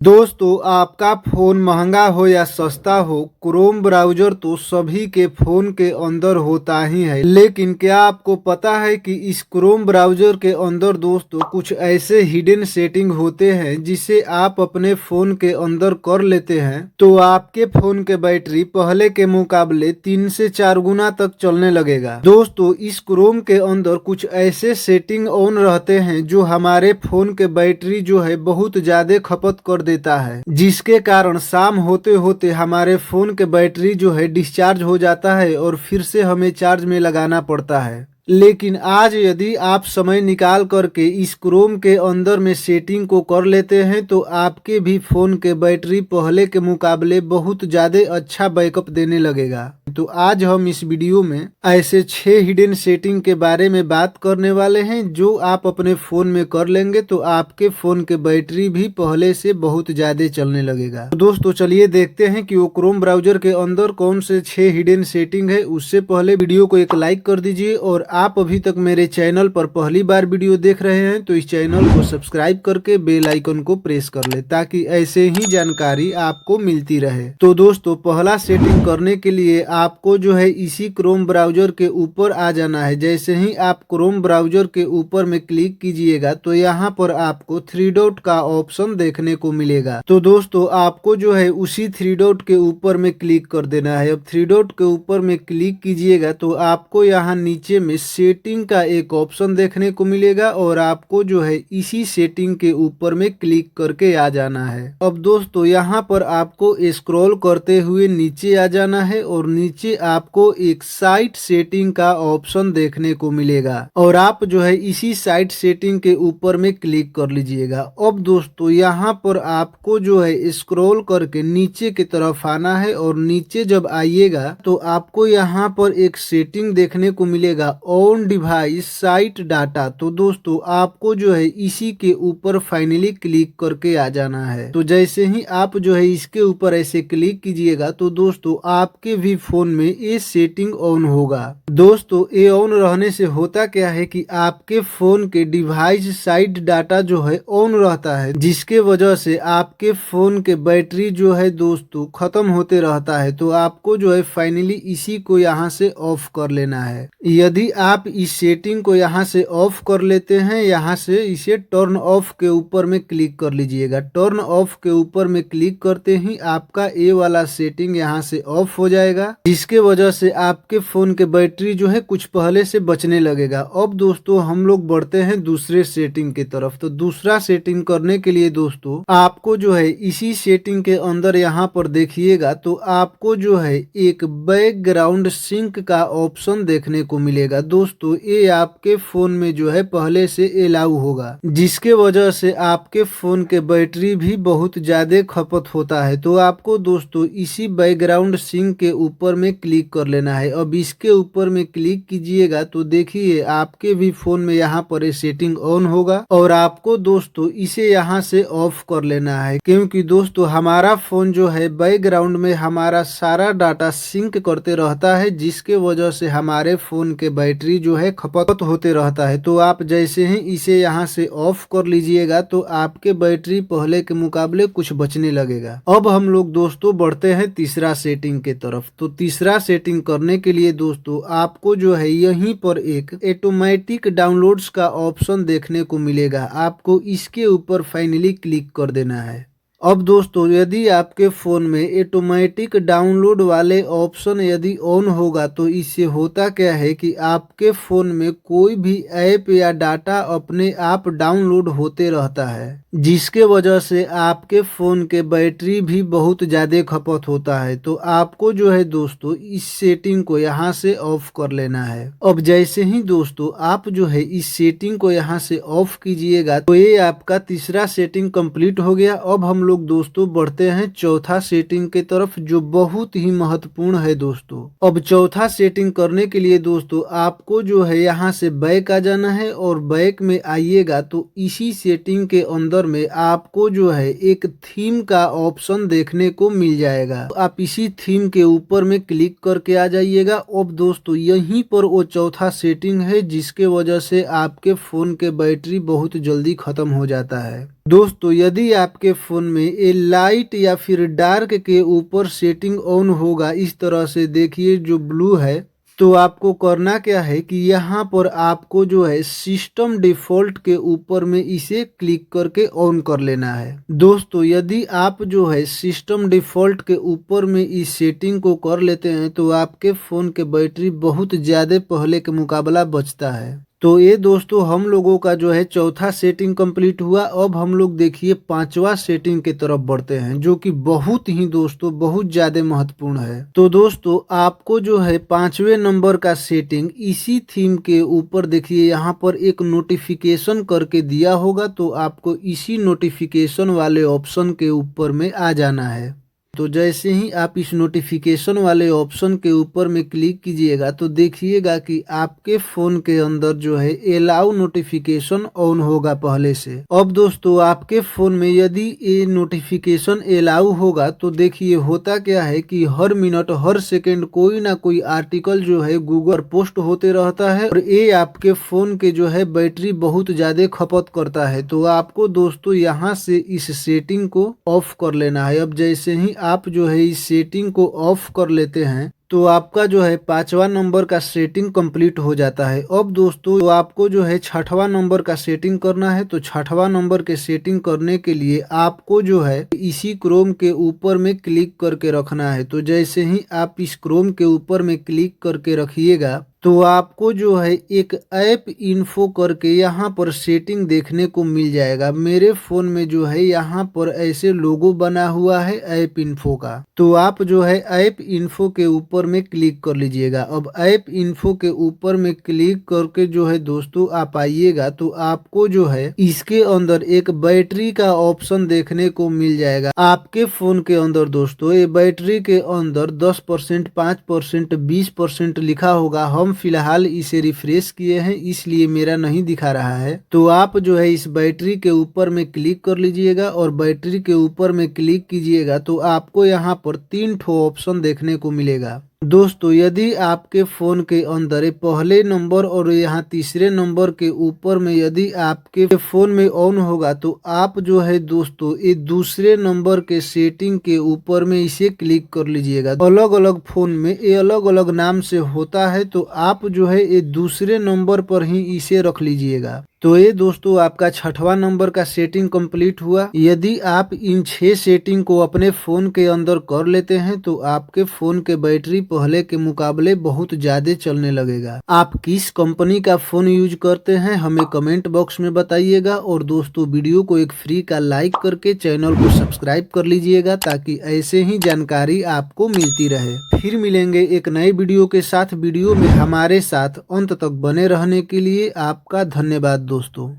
दोस्तों, आपका फ़ोन महंगा हो या सस्ता हो, क्रोम ब्राउज़र तो सभी के फ़ोन के अंदर होता ही है। लेकिन क्या आपको पता है कि इस क्रोम ब्राउज़र के अंदर दोस्तों कुछ ऐसे हिडन सेटिंग होते हैं जिसे आप अपने फ़ोन के अंदर कर लेते हैं तो आपके फ़ोन के बैटरी पहले के मुकाबले 3 से 4 गुना तक चलने लगेगा। दोस्तों, इस क्रोम के अंदर कुछ ऐसे सेटिंग ऑन रहते हैं जो हमारे फ़ोन के बैटरी जो है बहुत ज़्यादा खपत कर देता है, जिसके कारण शाम होते होते हमारे फोन के बैटरी जो है डिस्चार्ज हो जाता है और फिर से हमें चार्ज में लगाना पड़ता है। लेकिन आज यदि आप समय निकाल करके इस क्रोम के अंदर में सेटिंग को कर लेते हैं तो आपके भी फोन के बैटरी पहले के मुकाबले बहुत ज्यादा अच्छा बैकअप देने लगेगा। तो आज हम इस वीडियो में ऐसे 6 हिडन सेटिंग के बारे में बात करने वाले हैं जो आप अपने फोन में कर लेंगे तो आपके फोन के बैटरी भी पहले से बहुत ज्यादा चलने लगेगा। तो दोस्तों चलिए देखते हैं कि वो क्रोम ब्राउजर के अंदर कौन से 6 हिडन सेटिंग है। उससे पहले वीडियो को एक लाइक कर दीजिए और आप अभी तक मेरे चैनल पर पहली बार वीडियो देख रहे हैं तो इस चैनल को सब्सक्राइब करके बेल आइकन को प्रेस कर ले ताकि ऐसे ही जानकारी आपको मिलती रहे। तो दोस्तों, पहला सेटिंग करने के लिए आपको जो है इसी क्रोम ब्राउजर के ऊपर आ जाना है। जैसे ही आप क्रोम ब्राउजर के ऊपर में क्लिक कीजिएगा तो यहाँ पर आपको 3 डॉट का ऑप्शन देखने को मिलेगा। तो दोस्तों, आपको जो है उसी 3 डॉट के ऊपर में क्लिक कर देना है। अब 3 डॉट के ऊपर में क्लिक कीजिएगा तो आपको यहाँ नीचे में सेटिंग का एक ऑप्शन देखने को मिलेगा और आपको जो है इसी सेटिंग के ऊपर में क्लिक करके आ जाना है। अब दोस्तों, यहाँ पर आपको स्क्रॉल करते हुए नीचे आ जाना है और नीचे आपको एक साइट सेटिंग का ऑप्शन देखने को मिलेगा और आप जो है इसी साइट सेटिंग के ऊपर में क्लिक कर लीजिएगा। अब दोस्तों, यहाँ पर आपको जो है स्क्रॉल करके नीचे की तरफ आना है और नीचे जब आइएगा तो आपको यहाँ पर एक सेटिंग देखने को मिलेगा ऑन डिवाइस साइट डाटा। तो दोस्तों, आपको जो है इसी के ऊपर फाइनली क्लिक करके आ जाना है। तो जैसे ही आप जो है इसके ऊपर ऐसे क्लिक कीजिएगा तो दोस्तों आपके भी फोन में ये सेटिंग ऑन होगा। दोस्तों, ये ऑन रहने से होता क्या है कि आपके फोन के डिवाइस साइट डाटा जो है ऑन रहता है, जिसके वजह से आपके फोन के बैटरी जो है दोस्तों खत्म होते रहता है। तो आपको जो है फाइनली इसी को यहाँ से ऑफ कर लेना है। यदि आप इस सेटिंग को यहाँ से ऑफ कर लेते हैं, यहाँ से इसे टर्न ऑफ के ऊपर में क्लिक कर लीजिएगा। टर्न ऑफ के ऊपर में क्लिक करते ही आपका ये वाला सेटिंग यहाँ से ऑफ हो जाएगा, जिसके वजह से आपके फोन के बैटरी जो है कुछ पहले से बचने लगेगा। अब दोस्तों, हम लोग बढ़ते हैं दूसरे सेटिंग की तरफ। तो दूसरा सेटिंग करने के लिए दोस्तों आपको जो है इसी सेटिंग के अंदर यहाँ पर देखिएगा तो आपको जो है एक बैकग्राउंड सिंक का ऑप्शन देखने को मिलेगा। दोस्तों, ये आपके फोन में जो है पहले से अलाउ होगा, जिसके वजह से आपके फोन के बैटरी भी बहुत ज्यादा खपत होता है। तो आपको दोस्तों इसी बैकग्राउंड सिंक के ऊपर में क्लिक कर लेना है। अब इसके ऊपर में क्लिक कीजिएगा तो देखिए आपके भी फोन में यहाँ पर ये सेटिंग ऑन होगा और आपको दोस्तों इसे यहाँ से ऑफ कर लेना है, क्योंकि दोस्तों हमारा फोन जो है बैकग्राउंड में हमारा सारा डाटा सिंक करते रहता है, जिसके वजह से हमारे फोन के बैटरी जो है खपत होते रहता है। तो आप जैसे ही इसे यहाँ से ऑफ कर लीजिएगा तो आपके बैटरी पहले के मुकाबले कुछ बचने लगेगा। अब हम लोग दोस्तों बढ़ते हैं तीसरा सेटिंग के तरफ। तो तीसरा सेटिंग करने के लिए दोस्तों आपको जो है यहीं पर एक ऑटोमेटिक डाउनलोड्स का ऑप्शन देखने को मिलेगा। आपको इसके ऊपर फाइनली क्लिक कर देना है। अब दोस्तों, यदि आपके फ़ोन में ऑटोमेटिक डाउनलोड वाले ऑप्शन यदि ऑन होगा तो इससे होता क्या है कि आपके फ़ोन में कोई भी ऐप या डाटा अपने आप डाउनलोड होते रहता है, जिसके वजह से आपके फ़ोन के बैटरी भी बहुत ज़्यादा खपत होता है। तो आपको जो है दोस्तों इस सेटिंग को यहाँ से ऑफ कर लेना है। अब जैसे ही दोस्तों आप जो है इस सेटिंग को यहाँ से ऑफ कीजिएगा तो ये आपका तीसरा सेटिंग कंप्लीट हो गया। अब हम लोग दोस्तों बढ़ते हैं चौथा सेटिंग के तरफ, जो बहुत ही महत्वपूर्ण है दोस्तों। अब चौथा सेटिंग करने के लिए दोस्तों आपको जो है यहाँ से बैक आ जाना है और बैक में आइएगा तो इसी सेटिंग के अंदर अंदर में आपको जो है एक थीम का ऑप्शन देखने को मिल जाएगा। आप इसी थीम के ऊपर में क्लिक करके आ जाइएगा। अब दोस्तों यहीं पर वो चौथा सेटिंग है जिसके वजह से आपके फोन के बैटरी बहुत जल्दी खत्म हो जाता है। दोस्तों यदि आपके फोन में ये लाइट या फिर डार्क के ऊपर सेटिंग ऑन होगा, इस तरह से देखिए जो ब्लू है, तो आपको करना क्या है कि यहाँ पर आपको जो है सिस्टम डिफॉल्ट के ऊपर में इसे क्लिक करके ऑन कर लेना है। दोस्तों यदि आप जो है सिस्टम डिफॉल्ट के ऊपर में इस सेटिंग को कर लेते हैं तो आपके फ़ोन के बैटरी बहुत ज़्यादा पहले के मुकाबला बचता है। तो ये दोस्तों हम लोगों का जो है चौथा सेटिंग कंप्लीट हुआ। अब हम लोग देखिए पांचवा सेटिंग की तरफ बढ़ते हैं जो कि बहुत ही दोस्तों बहुत ज्यादा महत्वपूर्ण है। तो दोस्तों आपको जो है 5वें नंबर का सेटिंग इसी थीम के ऊपर देखिए यहाँ पर एक नोटिफिकेशन करके दिया होगा, तो आपको इसी नोटिफिकेशन वाले ऑप्शन के ऊपर में आ जाना है। तो जैसे ही आप इस नोटिफिकेशन वाले ऑप्शन के ऊपर में क्लिक कीजिएगा तो देखिएगा कि आपके फोन के अंदर जो है अलाउ नोटिफिकेशन ऑन होगा पहले से। अब दोस्तों आपके फोन में यदि ये नोटिफिकेशन अलाउ होगा तो देखिए होता क्या है कि हर मिनट हर सेकेंड कोई ना कोई आर्टिकल जो है गूगल पोस्ट होते रहता है और ये आपके फोन के जो है बैटरी बहुत ज्यादा खपत करता है। तो आपको दोस्तों यहाँ से इस सेटिंग को ऑफ कर लेना है। अब जैसे ही आप जो है इस सेटिंग को ऑफ कर लेते हैं तो आपका जो है 5वां नंबर का सेटिंग कंप्लीट हो जाता है। अब दोस्तों तो आपको जो है 6वां नंबर का सेटिंग करना है। तो 6वां नंबर के सेटिंग करने के लिए आपको जो है इसी क्रोम के ऊपर में क्लिक करके रखना है। तो जैसे ही आप इस क्रोम के ऊपर में क्लिक करके रखिएगा तो आपको जो है एक ऐप इन्फो करके यहाँ पर सेटिंग देखने को मिल जाएगा। मेरे फोन में जो है यहाँ पर ऐसे लोगो बना हुआ है ऐप इन्फो का, तो आप जो है ऐप इन्फो के ऊपर में क्लिक कर लीजिएगा। अब ऐप इन्फो के ऊपर में क्लिक करके जो है दोस्तों आप आइएगा तो आपको जो है इसके अंदर एक बैटरी का ऑप्शन देखने को मिल जाएगा। आपके फोन के अंदर दोस्तों ये बैटरी के अंदर 10%, 5%, 20% लिखा होगा। हम फिलहाल इसे रिफ्रेश किए हैं इसलिए मेरा नहीं दिखा रहा है। तो आप जो है इस बैटरी के ऊपर में क्लिक कर लीजिएगा और बैटरी के ऊपर में क्लिक कीजिएगा तो आपको यहाँ पर 3 ठो ऑप्शन देखने को मिलेगा। दोस्तों यदि आपके फोन के अंदर पहले नंबर और यहाँ तीसरे नंबर के ऊपर में यदि आपके फोन में ऑन होगा तो आप जो है दोस्तों ये दूसरे नंबर के सेटिंग के ऊपर में इसे क्लिक कर लीजिएगा। अलग अलग फोन में ये अलग अलग नाम से होता है, तो आप जो है ये दूसरे नंबर पर ही इसे रख लीजिएगा। तो ये दोस्तों आपका 6वां नंबर का सेटिंग कंप्लीट हुआ। यदि आप इन 6 सेटिंग को अपने फोन के अंदर कर लेते हैं तो आपके फोन के बैटरी पहले के मुकाबले बहुत ज्यादा चलने लगेगा। आप किस कंपनी का फोन यूज करते हैं हमें कमेंट बॉक्स में बताइएगा। और दोस्तों वीडियो को एक फ्री का लाइक करके चैनल को सब्सक्राइब कर लीजिएगा ताकि ऐसे ही जानकारी आपको मिलती रहे। फिर मिलेंगे एक नए वीडियो के साथ। वीडियो में हमारे साथ अंत तक बने रहने के लिए आपका धन्यवाद दोस्तों।